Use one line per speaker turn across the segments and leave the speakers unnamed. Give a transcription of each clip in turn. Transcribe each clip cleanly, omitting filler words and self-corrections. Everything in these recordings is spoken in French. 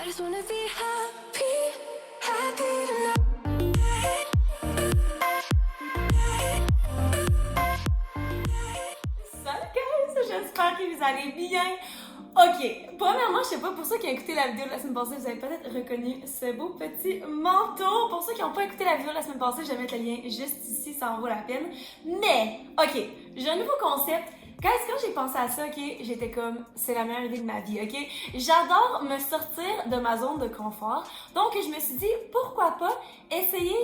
I just wanna be happy, happy tonight.
Salut guys, j'espère que vous allez bien. Ok, premièrement, je sais pas, pour ceux qui ont écouté la vidéo de la semaine passée, vous avez peut-être reconnu ce beau petit manteau. Pour ceux qui n'ont pas écouté la vidéo de la semaine passée, je vais mettre le lien juste ici, ça en vaut la peine. Mais, ok, j'ai un nouveau concept. Guys, quand j'ai pensé à ça, ok, j'étais comme, c'est la meilleure idée de ma vie, ok? J'adore me sortir de ma zone de confort. Donc, je me suis dit, pourquoi pas essayer,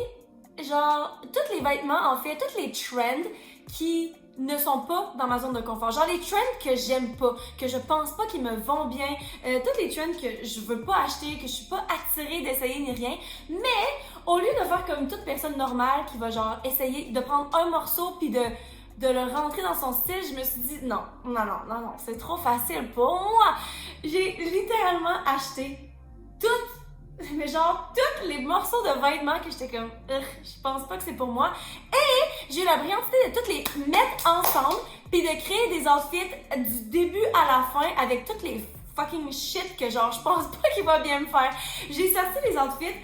genre, tous les vêtements, en fait, tous les trends qui ne sont pas dans ma zone de confort. Genre les trends que j'aime pas, que je pense pas qu'ils me vont bien, tous les trends que je veux pas acheter, que je suis pas attirée d'essayer ni rien. Mais au lieu de faire comme toute personne normale qui va genre essayer de prendre un morceau puis de le rentrer dans son style, je me suis dit non, c'est trop facile pour moi. J'ai littéralement acheté mais genre tous les morceaux de vêtements que j'étais comme je pense pas que c'est pour moi, et j'ai eu la brillante idée de toutes les mettre ensemble puis de créer des outfits du début à la fin avec toutes les fucking shit que genre je pense pas qu'il va bien me faire. J'ai sorti les outfits,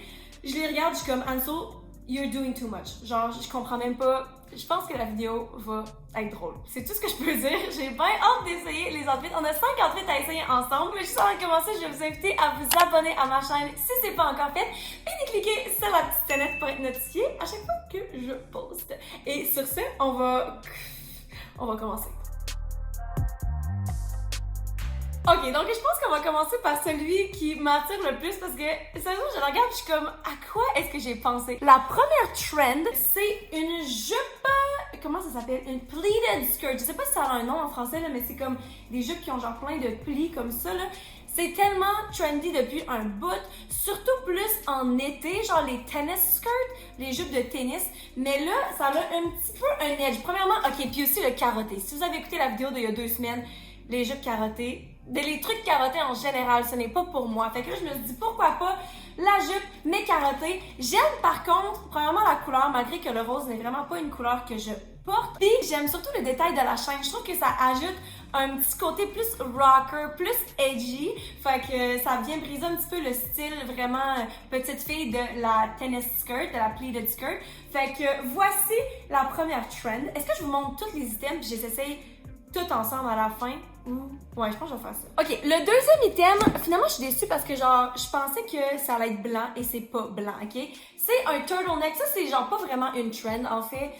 je les regarde, je suis comme Anso, you're doing too much. Genre je comprends même pas. Je pense que la vidéo va être drôle. C'est tout ce que je peux dire. J'ai bien hâte d'essayer les outfits. On a 5 outfits à essayer ensemble. Mais juste avant de commencer, je vais vous inviter à vous abonner à ma chaîne si c'est pas encore fait. Puis de cliquer sur la petite sonnette pour être notifié à chaque fois que je poste. Et sur ce, on va commencer. Ok, donc je pense qu'on va commencer par celui qui m'attire le plus parce que, sérieusement, je le regarde et je suis comme, à quoi est-ce que j'ai pensé? La première trend, c'est une jupe, comment ça s'appelle? Une pleated skirt. Je sais pas si ça a un nom en français, là, mais c'est comme des jupes qui ont genre plein de plis comme ça, là. C'est tellement trendy depuis un bout, surtout plus en été, genre les tennis skirts, les jupes de tennis. Mais là, ça a un petit peu un edge. Premièrement, ok, puis aussi le carotté. Si vous avez écouté la vidéo d'il y a 2 semaines, les jupes carottées, les trucs carottés en général, ce n'est pas pour moi. Fait que là, je me suis dit, pourquoi pas la jupe, mais carottée. J'aime par contre, premièrement, la couleur, malgré que le rose n'est vraiment pas une couleur que je porte. Puis j'aime surtout le détail de la chaîne. Je trouve que ça ajoute un petit côté plus rocker, plus edgy. Fait que ça vient briser un petit peu le style vraiment petite fille de la tennis skirt, de la pleated skirt. Fait que voici la première trend. Est-ce que je vous montre tous les items puis j'essaye tout ensemble à la fin? Ouais, je pense que je vais faire ça. Ok, le deuxième item, finalement je suis déçue parce que genre, je pensais que ça allait être blanc et c'est pas blanc, ok? C'est un turtleneck, ça c'est genre pas vraiment une trend en fait.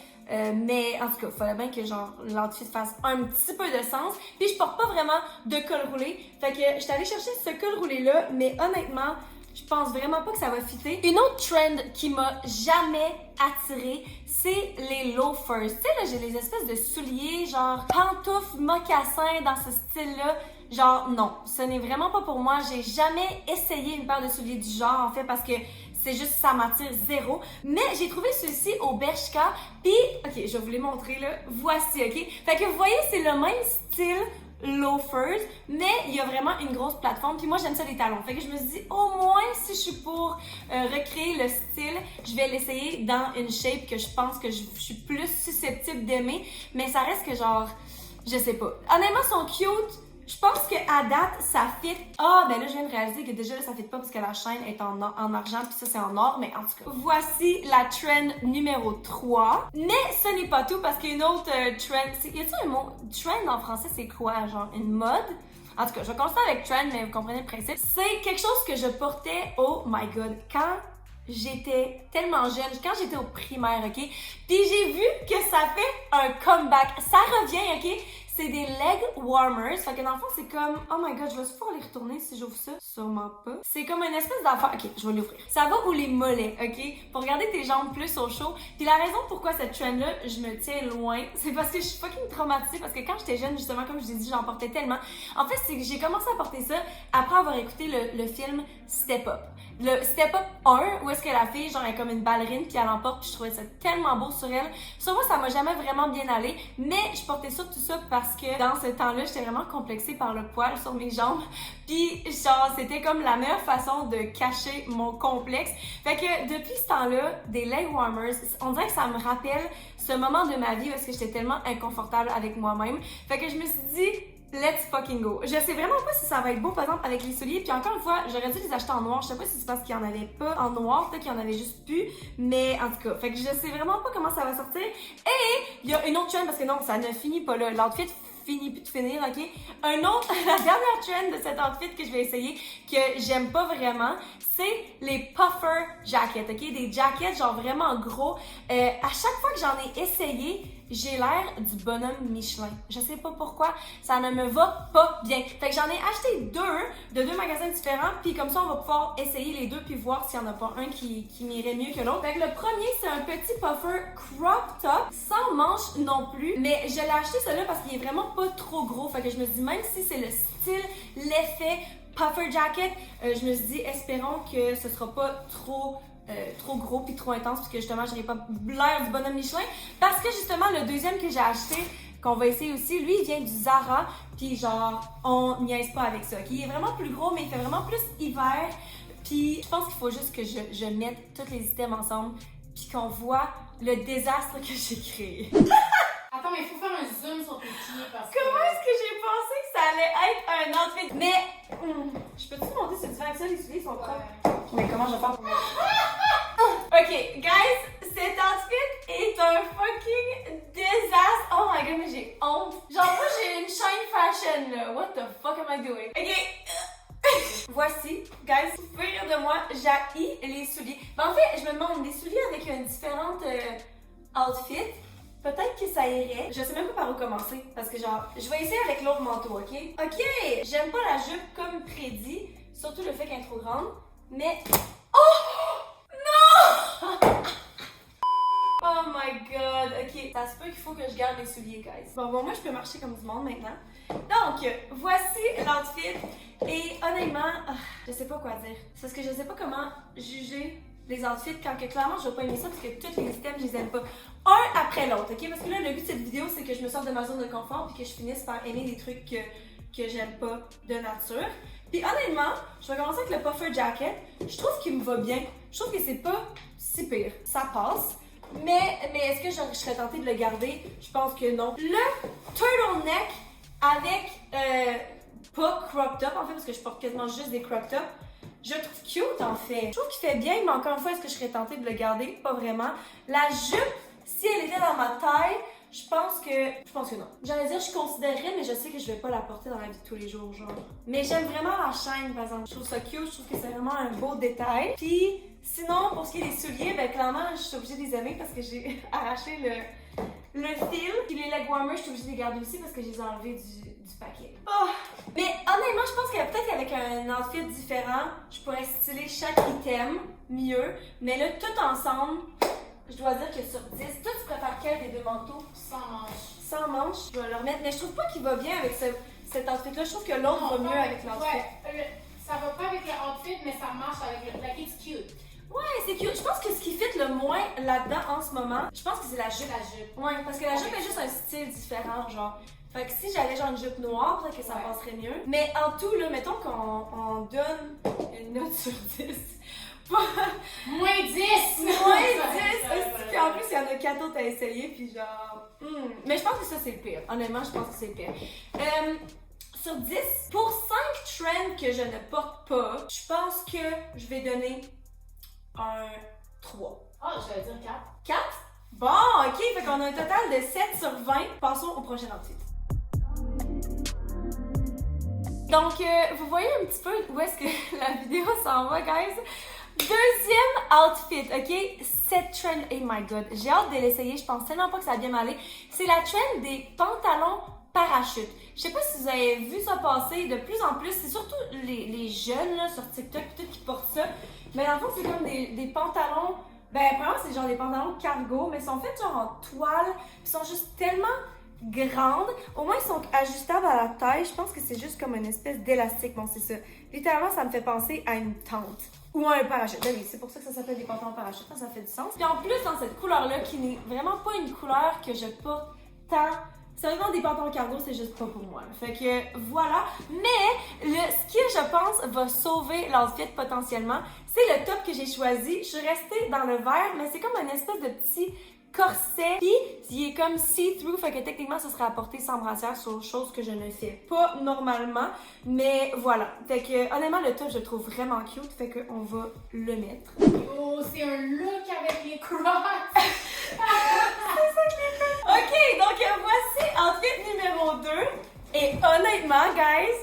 Mais en tout cas, il fallait bien que genre l'outfit fasse un petit peu de sens. Puis je porte pas vraiment de col roulé. Fait que je suis allée chercher ce col roulé là, mais honnêtement, je pense vraiment pas que ça va fitter. Une autre trend qui m'a jamais attirée, c'est les loafers. Tu sais là, j'ai les espèces de souliers genre pantoufles, mocassins dans ce style-là. Genre non, ce n'est vraiment pas pour moi. J'ai jamais essayé une paire de souliers du genre en fait parce que c'est juste ça m'attire zéro. Mais j'ai trouvé ceux-ci au Bershka. Puis, ok, je vais vous les montrer là. Voici, ok? Fait que vous voyez, c'est le même style loafers, mais il y a vraiment une grosse plateforme. Puis moi, j'aime ça les talons. Fait que je me suis dit, au moins, si je suis pour recréer le style, je vais l'essayer dans une shape que je pense que je suis plus susceptible d'aimer. Mais ça reste que genre, je sais pas. Honnêtement, ils sont cute. Je pense qu'à date, ça fit. Ah, ben là, je viens de réaliser que déjà, là, ça fit pas parce que la chaîne est en argent, puis ça, c'est en or, mais en tout cas. Voici la trend numéro 3. Mais ce n'est pas tout parce qu'il y a une autre trend. Y a-t-il un mot? Trend en français, c'est quoi? Genre une mode? En tout cas, je vais commencer avec trend, mais vous comprenez le principe. C'est quelque chose que je portais, oh my god, quand j'étais tellement jeune, quand j'étais au primaire, ok? Puis j'ai vu que ça fait un comeback. Ça revient, ok? C'est des leg warmers. Fait que dans le fond, c'est comme... Oh my god, je vais pouvoir les retourner si j'ouvre ça. Sûrement pas. C'est comme une espèce d'affaire... Ok, je vais l'ouvrir. Ça va où les mollets, ok? Pour garder tes jambes plus au chaud. Puis la raison pourquoi cette trend-là, je me tiens loin, c'est parce que je suis fucking traumatisée. Parce que quand j'étais jeune, justement, comme je vous ai dit, j'en portais tellement. En fait, c'est que j'ai commencé à porter ça après avoir écouté le film Step Up. Le Step Up 1, où est-ce que la fille, genre, elle est comme une ballerine, puis elle emporte, puis je trouvais ça tellement beau sur elle. Sur moi, ça m'a jamais vraiment bien allé, mais je portais ça, tout ça, parce que dans ce temps-là, j'étais vraiment complexée par le poil sur mes jambes. Puis, genre, c'était comme la meilleure façon de cacher mon complexe. Fait que depuis ce temps-là, des leg warmers, on dirait que ça me rappelle ce moment de ma vie où est-ce que j'étais tellement inconfortable avec moi-même. Fait que je me suis dit, let's fucking go. Je sais vraiment pas si ça va être beau, par exemple, avec les souliers. Puis encore une fois, j'aurais dû les acheter en noir. Je sais pas si c'est parce qu'il y en avait pas en noir, peut-être qu'il y en avait juste plus. Mais en tout cas, fait que je sais vraiment pas comment ça va sortir. Et il y a une autre trend, parce que non, ça ne finit pas là. L'outfit finit plus de finir, ok? La dernière trend de cet outfit que je vais essayer, que j'aime pas vraiment, c'est les puffer jackets, ok? Des jackets genre vraiment gros. À chaque fois que j'en ai essayé, j'ai l'air du bonhomme Michelin. Je sais pas pourquoi, ça ne me va pas bien. Fait que j'en ai acheté deux, de deux magasins différents, puis comme ça on va pouvoir essayer les deux puis voir s'il y en a pas un qui m'irait mieux que l'autre. Fait que le premier, c'est un petit puffer crop top, sans manches non plus, mais je l'ai acheté celui-là parce qu'il est vraiment pas trop gros. Fait que je me dis, même si c'est le style, l'effet puffer jacket, je me suis dit, espérons que ce sera pas trop gros puis trop intense puis que justement j'aurai pas l'air du bonhomme Michelin, parce que justement le deuxième que j'ai acheté qu'on va essayer aussi, lui il vient du Zara, puis genre on niaise pas avec ça, qui est vraiment plus gros mais il fait vraiment plus hiver, puis je pense qu'il faut juste que je mette tous les items ensemble puis qu'on voit le désastre que j'ai créé.
Attends, mais il faut faire un zoom sur tes pieds parce que...
Comment est-ce que j'ai pensé que ça allait être un outfit? Mais je peux-tu monter ce différent que ça, les souliers sont propres? Mais comment je vais faire pour... Ok, guys, cet outfit est un fucking désastre. Oh my god, mais j'ai honte. Genre, moi, j'ai une shine fashion, là. What the fuck am I doing? Ok. Voici, guys, vous pouvez rire de moi, j'haïs les souliers. Mais en fait, je me demande, des souliers avec une différente outfit, peut-être que ça irait. Je sais même pas par où commencer, parce que genre, je vais essayer avec l'autre manteau, ok? Ok, j'aime pas la jupe comme prédit, surtout le fait qu'elle est trop grande, mais... Oh! Non! Oh my god, ok, ça se peut qu'il faut que je garde les souliers, guys. Bon, moi je peux marcher comme du monde maintenant. Donc, voici l'outfit, et honnêtement, je sais pas quoi dire. C'est parce que je sais pas comment juger les outfits quand que clairement je vais pas aimer ça parce que tous les items je les aime pas. Un après l'autre, ok? Parce que là, le but de cette vidéo, c'est que je me sorte de ma zone de confort puis que je finisse par aimer des trucs que j'aime pas de nature. Puis honnêtement, je vais commencer avec le puffer jacket. Je trouve qu'il me va bien. Je trouve que c'est pas si pire. Ça passe. Mais est-ce que je serais tentée de le garder? Je pense que non. Le turtleneck avec pas crop top en fait, parce que je porte quasiment juste des crop tops. Je le trouve cute en fait. Je trouve qu'il fait bien, mais encore une fois, est-ce que je serais tentée de le garder? Pas vraiment. La jupe, si elle était dans ma taille, je pense que non. J'allais dire je considérerais, mais je sais que je vais pas la porter dans la vie de tous les jours, genre. Mais j'aime vraiment la chaîne, par exemple. Je trouve ça cute, je trouve que c'est vraiment un beau détail. Puis sinon, pour ce qui est des souliers, ben clairement, je suis obligée de les aimer parce que j'ai arraché le fil. Puis les leg warmers, je suis obligée de les garder aussi parce que je les ai enlevés du paquet. Oh. Mais honnêtement, je pense que peut-être qu'avec un outfit différent, je pourrais styler chaque item mieux. Mais là, tout ensemble, je dois dire que sur 10, toi tu préfères quel des deux manteaux?
Sans manches.
Sans manches, je vais le remettre. Mais je trouve pas qu'il va bien avec cet outfit-là. Je trouve que l'autre va mieux avec l'outfit.
Ouais, ça va pas avec le outfit, mais ça marche avec le plaquet, c'est cute.
Ouais, c'est cute. Je pense que ce qui fit le moins là-dedans en ce moment, je pense que c'est la jupe.
La jupe.
Ouais, parce que la jupe est juste un style différent, genre. Fait que si j'avais genre une jupe noire, peut-être que ça passerait mieux. Mais en tout, là, mettons qu'on donne une note sur 10.
Moins 10!
Moins 10! Puis en plus, il y en a 4 autres à essayer, puis genre... Mais je pense que ça, c'est le pire. Honnêtement, je pense que c'est le pire. Sur 10, pour 5 trends que je ne porte pas, je pense que je vais donner un 3.
Ah, j'allais dire 4.
4? Bon, ok, fait qu'on a un total de 7 sur 20. Passons au prochain outfit. Donc, vous voyez un petit peu où est-ce que la vidéo s'en va, guys? Deuxième outfit, ok? Cette trend, oh my god, j'ai hâte de l'essayer, je pense tellement pas que ça va bien m'aller. C'est la trend des pantalons parachutes. Je sais pas si vous avez vu ça passer de plus en plus, c'est surtout les jeunes là, sur TikTok tout qui portent ça. Mais dans le fond, c'est comme des pantalons, ben vraiment c'est genre des pantalons cargo, mais ils sont faits genre en toile, ils sont juste tellement grandes. Au moins ils sont ajustables à la taille, je pense que c'est juste comme une espèce d'élastique, bon c'est ça. Littéralement ça me fait penser à une tente. Ou un parachute. Ben oui, c'est pour ça que ça s'appelle des pantalons parachutes, ça fait du sens. Puis en plus, dans cette couleur-là, qui n'est vraiment pas une couleur que je porte tant. Sérieusement, des pantalons cargo, c'est juste pas pour moi. Fait que voilà. Mais ce qui, je pense, va sauver l'outfit potentiellement, c'est le top que j'ai choisi. Je suis restée dans le vert, mais c'est comme une espèce de petit corset, puis il est comme see-through, fait que techniquement, ça serait à porter sans brassière, sur chose que je ne fais pas normalement. Mais voilà. Fait que, honnêtement, le top, je le trouve vraiment cute, fait qu'on va le mettre.
Oh, c'est un look avec les crocs.
Ok, donc voici outfit numéro 2. Et honnêtement, guys,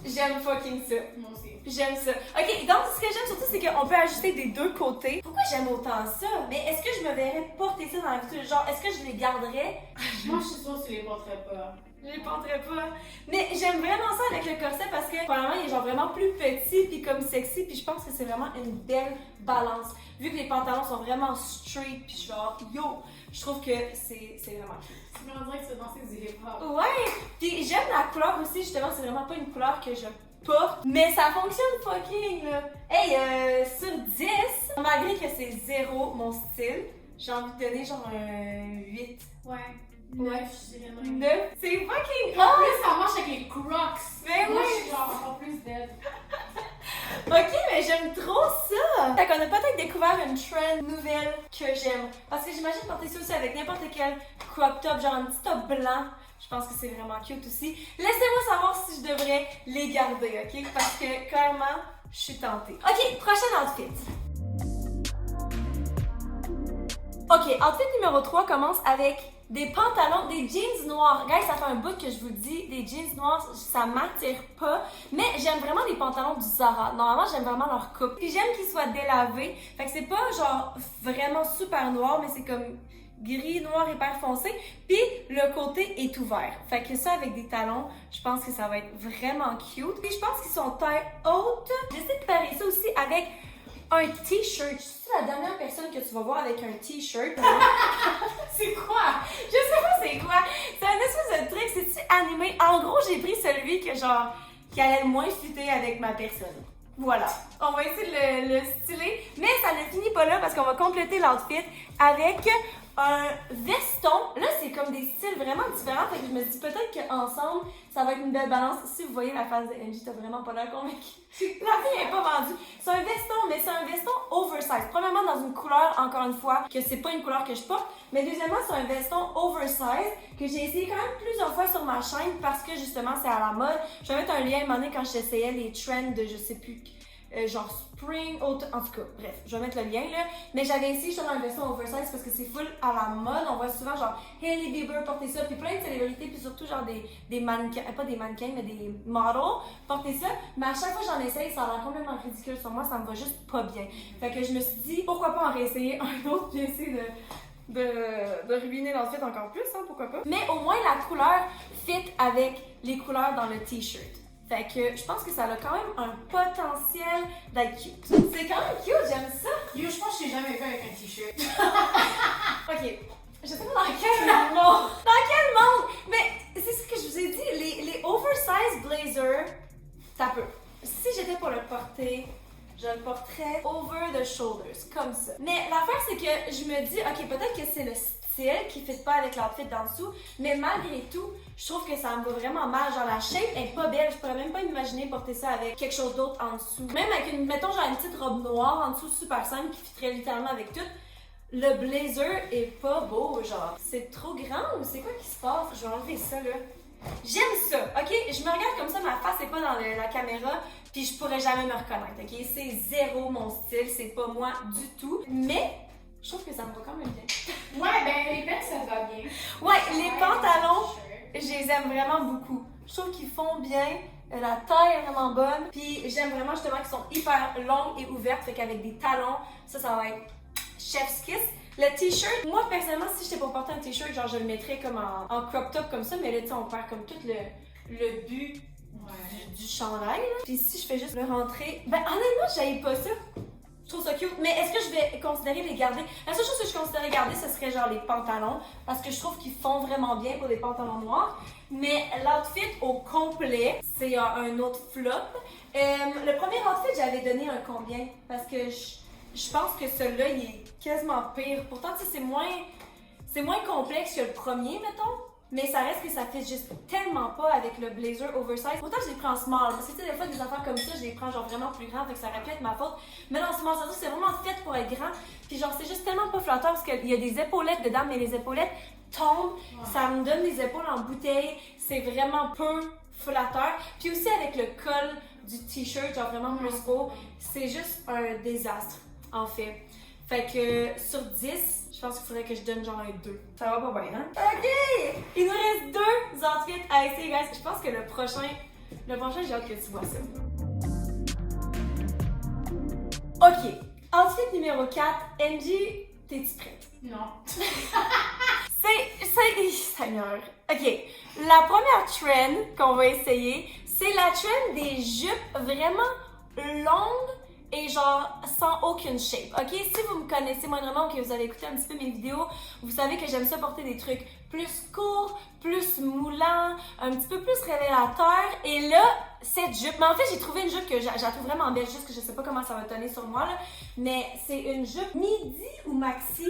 j'aime fucking ça.
Moi aussi.
J'aime ça. Ok, donc ce que j'aime surtout, c'est qu'on peut ajuster des deux côtés. Pourquoi j'aime autant ça? Mais est-ce que je me verrais porter ça dans la vie? Genre, est-ce que je les garderais?
Moi, je suis sûre que tu les porterais pas.
Je les porterais pas. Mais j'aime vraiment ça avec le corset parce que, premièrement, il est genre vraiment plus petit puis comme sexy. Puis je pense que c'est vraiment une belle balance. Vu que les pantalons sont vraiment straight puis genre, yo, je trouve que c'est vraiment cute.
Tu me dirais que c'est danser du hip-hop.
Ouais! Puis j'aime la couleur aussi, justement, c'est vraiment pas une couleur que je porte, mais ça fonctionne fucking, là! Hey, sur 10, malgré que c'est 0 mon style, j'ai envie de donner genre un 8.
Ouais.
Ouais.
9, je dirais même.
9? C'est fucking
En
hot!
plus, ça marche avec les crocs.
Mais
Moi,
oui!
je suis genre encore plus dead.
Ok, mais j'aime trop ça! Fait qu'on a peut-être découvert une trend nouvelle que j'aime. Parce que j'imagine porter ça aussi avec n'importe quel crop top, genre un petit top blanc. Je pense que c'est vraiment cute aussi. Laissez-moi savoir si je devrais les garder, ok? Parce que clairement, je suis tentée. Ok, prochain outfit. Ok, outfit numéro 3 commence avec des pantalons, des jeans noirs. Guys, ça fait un bout que je vous dis, des jeans noirs, ça m'attire pas. Mais j'aime vraiment les pantalons du Zara. Normalement, j'aime vraiment leur coupe. Puis j'aime qu'ils soient délavés. Fait que c'est pas genre vraiment super noir, mais c'est comme gris, noir, hyper foncé. Puis le côté est ouvert. Fait que ça, avec des talons, je pense que ça va être vraiment cute. Puis je pense qu'ils sont taille haute. J'essaie de parer ça aussi avec un t-shirt. Je suis la dernière personne que tu vas voir avec un t-shirt.
C'est quoi?
Je sais pas c'est quoi. C'est un espèce de truc, c'est-tu animé? En gros, j'ai pris celui que genre, qui allait le moins fitter avec ma personne. Voilà. On va essayer de le styler. Mais ça ne finit pas là parce qu'on va compléter l'outfit avec un veston. Là, c'est comme des styles vraiment différents. Fait que je me dis peut-être qu'ensemble, ça va être une belle balance. Si vous voyez la face de Angie, t'as vraiment pas l'air convaincue. La fille est pas vendue. C'est un veston, mais c'est un veston oversize. Premièrement, dans une couleur, encore une fois, que c'est pas une couleur que je porte. Mais deuxièmement, c'est un veston oversize que j'ai essayé quand même plusieurs fois sur ma chaîne parce que justement, c'est à la mode. Je vais mettre un lien à un moment donné quand j'essayais les trends de je sais plus. Genre spring, automne, en tout cas, bref, je vais mettre le lien là. Mais j'avais essayé justement un veston oversize parce que c'est full à la mode. On voit souvent genre Hailey Bieber porter ça, puis plein de célébrités, puis surtout genre des mannequins, pas des mannequins, mais des models porter ça. Mais à chaque fois que j'en essaye, ça a l'air complètement ridicule sur moi, ça me va juste pas bien. Fait que je me suis dit, pourquoi pas en réessayer un autre, puis essayer de ruiner l'outfit encore plus, hein, pourquoi pas. Mais au moins la couleur fit avec les couleurs dans le t-shirt. Fait que je pense que ça a quand même un potentiel d'être cute. C'est quand même cute, j'aime ça.
Yo, je pense que je t'ai jamais vu avec un t-shirt.
Ok, je sais pas dans quel monde. Dans quel monde? Mais c'est ce que je vous ai dit, les oversized blazers, ça peut. Si j'étais pour le porter, je le porterais over the shoulders, comme ça. Mais l'affaire, c'est que je me dis, ok, peut-être que c'est le style qui ne fit pas avec l'outfit d'en dessous, mais malgré tout, je trouve que ça me va vraiment mal. Genre, la shape est pas belle. Je pourrais même pas m'imaginer porter ça avec quelque chose d'autre en dessous. Même avec mettons, genre une petite robe noire en dessous, super simple, qui fitterait littéralement avec tout. Le blazer est pas beau, genre. C'est trop grand ou c'est quoi qui se passe? Je vais enlever ça, là. J'aime ça, ok? Je me regarde comme ça, ma face est pas dans la caméra, puis je pourrais jamais me reconnaître, ok? C'est zéro mon style, c'est pas moi du tout. Mais je trouve que ça me va quand même bien.
Ouais, ben les pecs, ça va bien.
Ouais, les pantalons, je les aime vraiment beaucoup. Je trouve qu'ils font bien, la taille est vraiment bonne, puis j'aime vraiment justement qu'ils sont hyper longues et ouvertes, fait qu'avec des talons, ça va être chef's kiss. Le t-shirt, moi personnellement, si j'étais pour porter un t-shirt, genre je le mettrais comme en crop top comme ça, mais là tu sais, on perd comme tout le but du chandail. Là. Puis si je fais juste le rentrer, ben honnêtement, j'aille pas ça. Je trouve ça cute. Mais est-ce que je vais considérer les garder? La seule chose que je considérais garder, ce serait genre les pantalons. Parce que je trouve qu'ils font vraiment bien pour des pantalons noirs. Mais l'outfit au complet, c'est un autre flop. Le premier outfit, j'avais donné un combien? Parce que je pense que celui-là, il est quasiment pire. Pourtant, tu sais, c'est moins complexe que le premier, mettons. mais ça reste que ça fait juste tellement pas avec le blazer oversize. Autant je l'ai pris en small, parce que tu sais, des fois, des affaires comme ça, je les prends genre vraiment plus grand, fait que ça aurait pu être ma faute. Mais non, small, ça c'est vraiment fait pour être grand. Puis genre, c'est juste tellement pas flatteur parce qu'il y a des épaulettes dedans, mais les épaulettes tombent, ça me donne des épaules en bouteille, c'est vraiment peu flatteur. Puis aussi avec le col du t-shirt, genre vraiment plus haut, c'est juste un désastre, en fait. Fait que sur 10, je pense qu'il faudrait que je donne genre un 2. Ça va pas bien, hein? OK! Il nous reste 2 outfits à essayer, guys. Je pense que le prochain, j'ai hâte que tu vois ça. OK. Outfit numéro 4. Angie, t'es-tu prête?
Non.
Seigneur. OK. La première trend qu'on va essayer, c'est la trend des jupes vraiment longues et genre sans aucune shape. OK? Si vous me connaissez moindrement ou que vous avez écouté un petit peu mes vidéos, vous savez que j'aime ça porter des trucs plus courts, plus moulants, un petit peu plus révélateurs. Et là, cette jupe, mais en fait, j'ai trouvé une jupe que je la trouve vraiment belle, juste que je sais pas comment ça va tenir sur moi, là. Mais c'est une jupe midi ou maxi?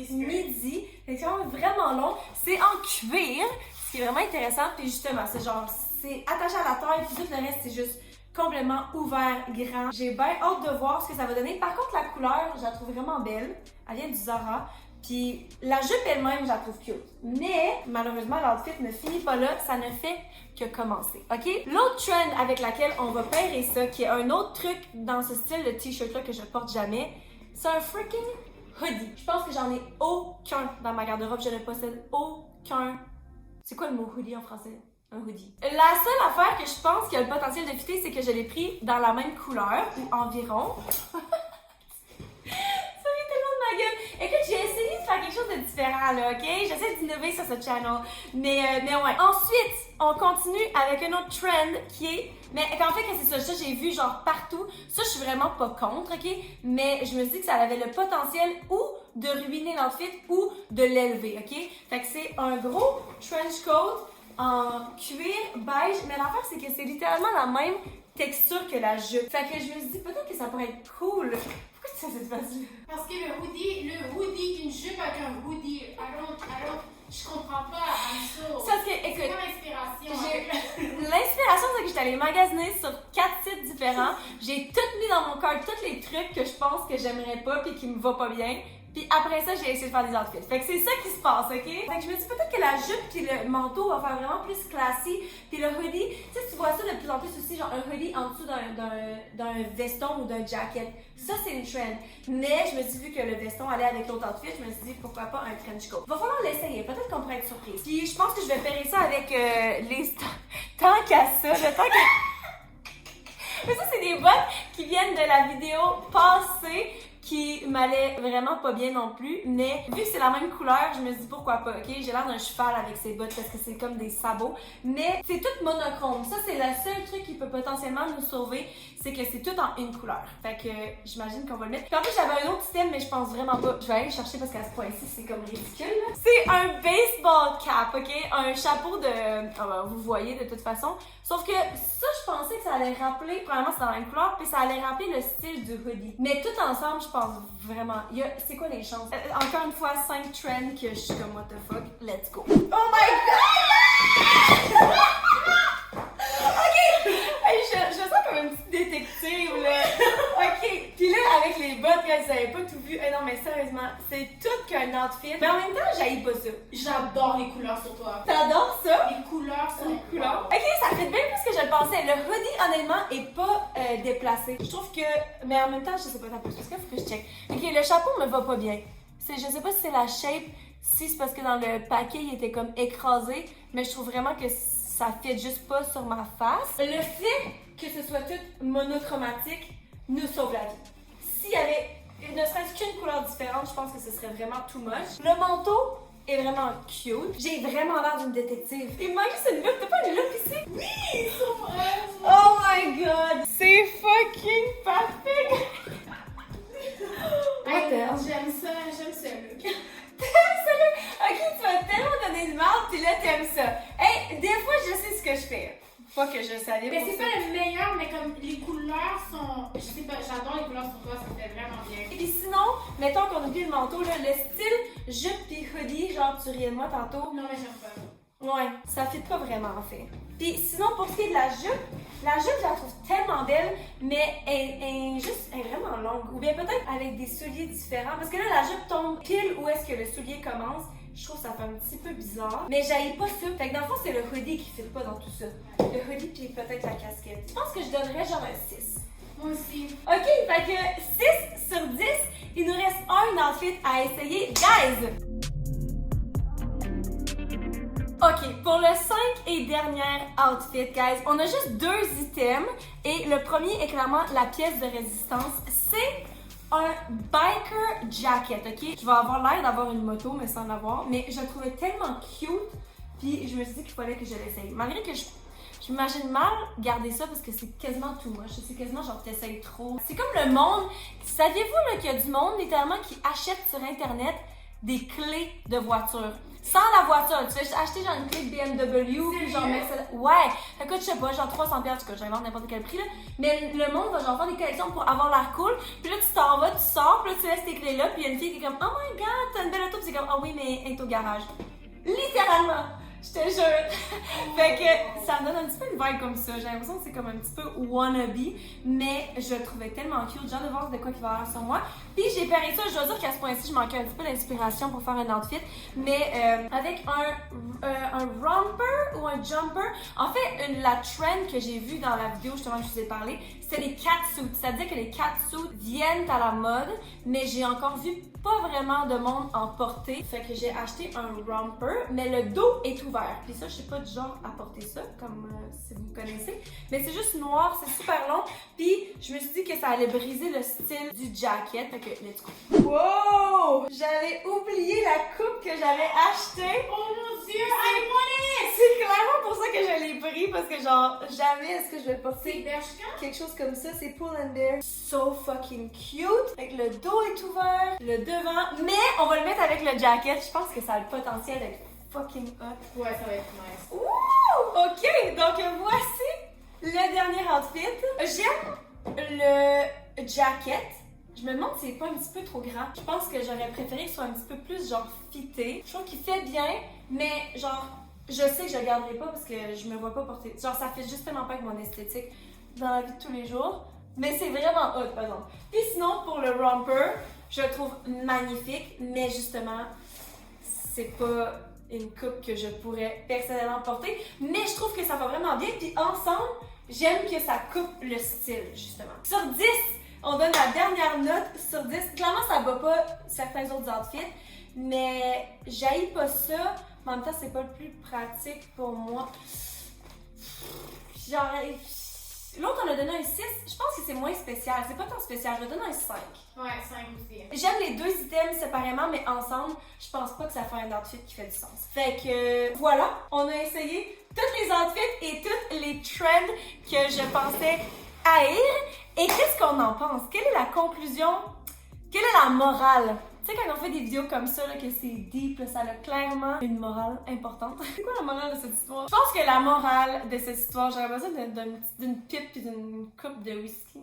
Midi. C'est vraiment long. C'est en cuir, ce qui est vraiment intéressant. Puis justement, c'est genre, c'est attaché à la taille, puis tout le reste, c'est juste complètement ouvert, grand. J'ai bien hâte de voir ce que ça va donner. Par contre, la couleur, je la trouve vraiment belle. Elle vient du Zara. Puis la jupe elle-même, je la trouve cute. Mais malheureusement, l'outfit ne finit pas là. Ça ne fait que commencer. OK? L'autre trend avec laquelle on va pairer ça, qui est un autre truc dans ce style de t-shirt-là que je porte jamais, c'est un freaking hoodie. Je pense que j'en ai aucun dans ma garde-robe. Je ne possède aucun. C'est quoi le mot hoodie en français? Un hoodie. La seule affaire que je pense qui a le potentiel de fitter, c'est que je l'ai pris dans la même couleur, ou environ. Ça fait tellement de ma gueule. Écoute, j'ai essayé de faire quelque chose de différent, là, OK? J'essaie d'innover sur ce channel. Mais ouais. Ensuite, on continue avec un autre trend qui est... Mais en fait, c'est ça, j'ai vu genre partout. Ça, je suis vraiment pas contre, OK? Mais je me suis dit que ça avait le potentiel ou de ruiner l'outfit ou de l'élever, OK? Fait que c'est un gros trench coat en cuir beige, mais l'affaire c'est que c'est littéralement la même texture que la jupe. Fait que je me suis dit peut-être que ça pourrait être cool. Pourquoi tu fais cette face-là?
Parce que le hoodie, une jupe avec un hoodie. Alors, je comprends pas.
Parce que, écoute,
c'est quoi l'inspiration?
L'inspiration, c'est que j'étais allée magasiner sur 4 sites différents. J'ai tout mis dans mon cart, tous les trucs que je pense que j'aimerais pas puis qui me va pas bien. Puis après ça, j'ai essayé de faire des outfits. Fait que c'est ça qui se passe, OK? Fait que je me dis peut-être que la jupe puis le manteau va faire vraiment plus classique. Puis le hoodie, tu sais, tu vois ça de plus en plus aussi, genre un hoodie en dessous d'un veston ou d'un jacket. Ça, c'est une trend. Mais je me suis dit, vu que le veston allait avec l'autre outfit, je me suis dit, pourquoi pas un trench coat? Va falloir l'essayer. Peut-être qu'on pourrait être surprise. Puis je pense que je vais faire ça avec les... Tant qu'à ça, le temps que... Mais ça, c'est des bottes qui viennent de la vidéo passée, qui m'allait vraiment pas bien non plus, mais vu que c'est la même couleur, je me dis pourquoi pas, ok? J'ai l'air d'un cheval avec ces bottes parce que c'est comme des sabots, mais c'est tout monochrome. Ça, c'est le seul truc qui peut potentiellement nous sauver, c'est que c'est tout en une couleur. Fait que j'imagine qu'on va le mettre. Puis en plus, j'avais un autre système, mais je pense vraiment pas. Je vais aller le chercher parce qu'à ce point-ci, c'est comme ridicule, là. C'est un baseball cap, ok? Un chapeau de... Oh, ben, vous voyez de toute façon. Sauf que ça, je pensais que ça allait rappeler, premièrement, c'est dans la même couleur, puis ça allait rappeler le style du hoodie. Mais tout ensemble, je pense vraiment... C'est quoi les chances? Encore une fois, 5 trends que je suis comme what the fuck, let's go. Oh my god! OK! Hey, je me sens comme une petite détective, là. OK. Puis là, avec les bottes, là, vous avez pas tout vu. Non, mais sérieusement, c'est tout qu'un outfit. Mais en même temps, j'haïs pas ça.
J'adore les couleurs sur toi.
T'adores ça?
Les couleurs sur les
couleurs. OK, ça fait bien plus que je le pensais. Le hoodie, honnêtement, est pas déplacé. Je trouve que... Mais en même temps, je sais pas, t'as plus parce qu'il faut que je check. OK, le chapeau me va pas bien. Je sais pas si c'est la shape, si c'est parce que dans le paquet, il était comme écrasé, mais je trouve vraiment que ça fit juste pas sur ma face. Le fait que ce soit tout monochromatique nous sauve la vie. S'il y avait ne serait-ce qu'une couleur différente, je pense que ce serait vraiment too much. Le manteau est vraiment cute. J'ai vraiment l'air d'une détective. Il me manque juste une loupe. T'as pas une loupe ici? Oui!
C'est vrai.
Oh my god! C'est fucking parfait!
J'aime ça look.
T'aimes ça, là? Ok, tu m'as tellement donné de marde, pis là, t'aimes ça. Hey, des fois, je sais ce que je fais. Pas que je savais.
Mais c'est pas le meilleur, mais comme les couleurs couleurs sont. Je sais pas, j'adore les couleurs sur toi, ça me fait vraiment bien.
Et puis sinon, mettons qu'on oublie le manteau, là, le style jupe pis hoodie, genre tu riais de moi tantôt.
Non, mais j'aime pas.
Ouais, ça fit pas vraiment en fait. Puis sinon, pour ce qui est de la jupe, je la trouve tellement belle, mais elle est vraiment longue. Ou bien peut-être avec des souliers différents. Parce que là, la jupe tombe pile où est-ce que le soulier commence. Je trouve que ça fait un petit peu bizarre. Mais j'haïs pas ça. Fait que dans le fond, c'est le hoodie qui fit pas dans tout ça. Le hoodie puis peut-être la casquette. Je pense que je donnerais genre un 6.
Moi aussi.
Ok, fait que 6 sur 10, il nous reste un outfit à essayer. Guys! Ok, pour le 5 et dernier outfit, guys, on a juste 2 items et le premier est clairement la pièce de résistance. C'est un biker jacket, ok? Je vais avoir l'air d'avoir une moto, mais sans l'avoir, mais je le trouvais tellement cute, puis je me suis dit qu'il fallait que je l'essaye. Malgré que je m'imagine mal garder ça parce que c'est quasiment tout moche. C'est quasiment genre t'essayes trop. C'est comme le monde. Saviez-vous là, qu'il y a du monde littéralement qui achète sur internet des clés de voiture? Sans la voiture, tu fais acheter genre une clé de BMW, puis genre Mercedes. Ouais, ça coûte, je sais pas, genre 300$, en tout cas, j'invente n'importe quel prix là. Mais le monde va genre faire des collections pour avoir l'air cool. Puis là, tu t'en vas, tu sors, puis là, tu laisses tes clés là, puis il y a une fille qui est comme, oh my god, t'as une belle auto, puis c'est comme, oh oui, mais elle est au garage. Littéralement! Je te jure! Fait que ça me donne un petit peu une vibe comme ça. J'ai l'impression que c'est comme un petit peu wannabe, mais je le trouvais tellement cute. J'ai hâte de voir de quoi il va avoir sur moi. Puis j'ai parié ça, je dois dire qu'à ce point-ci, je manquais un petit peu d'inspiration pour faire un outfit, mais avec un romper ou un jumper. En fait, la trend que j'ai vue dans la vidéo justement que je vous ai parlé, c'était les catsuits. C'est-à-dire que les catsuits viennent à la mode, mais j'ai encore vu pas vraiment de monde en porter. Fait que j'ai acheté un romper, mais le dos est ouvert. Puis ça, je suis pas du genre à porter ça, comme si vous me connaissez. Mais c'est juste noir, c'est super long. Puis je me suis dit que ça allait briser le style du jacket. Fait que, let's go. Wow! J'avais oublié la coupe que j'avais achetée.
Oh mon dieu, I want it!
C'est clairement pour ça que je l'ai pris, parce que genre, jamais est-ce que je vais porter
C'est Bershka?
quelque chose comme ça. C'est Pull and Bear. So fucking cute. Fait que le dos est ouvert, le devant. Mais on va le mettre avec le jacket. Je pense que ça a le potentiel d'être fucking hot.
Ouais, ça va être nice.
Ouh! Ok, donc voici le dernier outfit. J'aime le jacket. Je me demande si c'est pas un petit peu trop grand. Je pense que j'aurais préféré qu'il soit un petit peu plus genre fité. Je trouve qu'il fait bien, mais genre, je sais que je le garderai pas parce que je me vois pas porter. Genre, ça fait justement pas avec mon esthétique dans la vie de tous les jours. Mais c'est vraiment hot, par exemple. Puis sinon, pour le romper, je le trouve magnifique, mais justement, c'est pas une coupe que je pourrais personnellement porter. Mais je trouve que ça va vraiment bien. Puis ensemble, j'aime que ça coupe le style, justement. Sur 10, on donne la dernière note sur 10. Clairement, ça va pas certains autres outfits, mais j'haïs pas ça. Mais en même temps, c'est pas le plus pratique pour moi. Genre, l'autre, on a donné un 6. Je pense que c'est moins spécial. C'est pas tant spécial. Je vais donner un 5.
Ouais, 5 aussi.
J'aime les 2 items séparément, mais ensemble, je pense pas que ça fait un outfit qui fait du sens. Fait que voilà, on a essayé tous les outfits et toutes les trends que je pensais haïr. Et qu'est-ce qu'on en pense? Quelle est la conclusion? Quelle est la morale? Tu sais, quand on fait des vidéos comme ça, là, que c'est deep, là, ça a clairement une morale importante. C'est quoi la morale de cette histoire? Je pense que la morale de cette histoire, j'aurais besoin d'une pipe et d'une coupe de whisky.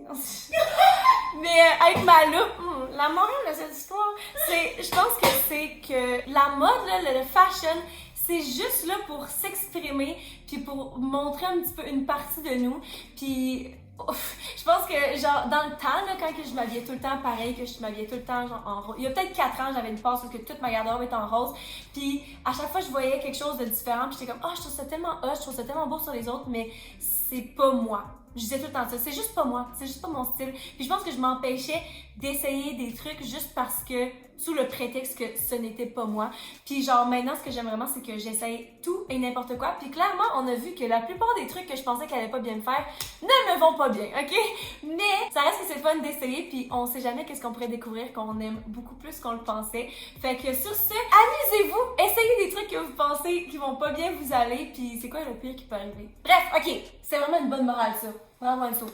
Mais avec ma loupe, la morale de cette histoire, je pense que c'est que la mode, là, le fashion, c'est juste là pour s'exprimer, puis pour montrer un petit peu une partie de nous, puis je pense que genre dans le temps là, quand je m'habillais tout le temps pareil, que je m'habillais tout le temps genre en rose, il y a peut-être 4 ans j'avais une passe où que toute ma garde-robe était en rose, puis à chaque fois je voyais quelque chose de différent, puis j'étais comme je trouve ça tellement hot, je trouve ça tellement beau sur les autres, mais c'est pas moi. Je disais tout le temps ça, c'est juste pas moi, c'est juste pas mon style. Puis je pense que je m'empêchais d'essayer des trucs juste parce que, sous le prétexte que ce n'était pas moi. Puis genre maintenant, ce que j'aime vraiment, c'est que j'essaye tout et n'importe quoi. Puis clairement, on a vu que la plupart des trucs que je pensais qu'elle allait pas bien me faire ne me vont pas bien, ok? Mais ça reste que c'est fun d'essayer, puis on sait jamais qu'est-ce qu'on pourrait découvrir qu'on aime beaucoup plus qu'on le pensait. Fait que sur ce, amusez-vous, essayez des trucs que vous pensez qui vont pas bien vous aller, puis c'est quoi le pire qui peut arriver? Bref, ok, c'est vraiment une bonne morale ça. Vraiment un saut.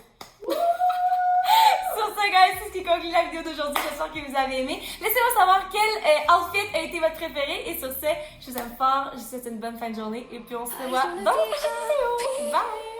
Sur ce, guys, c'est ce qui conclut la vidéo d'aujourd'hui. J'espère que vous avez aimé. Laissez-moi savoir quel outfit a été votre préféré. Et sur ce, je vous aime fort. Je vous souhaite une bonne fin de journée. Et puis on se revoit dans la prochaine vidéo. Bye!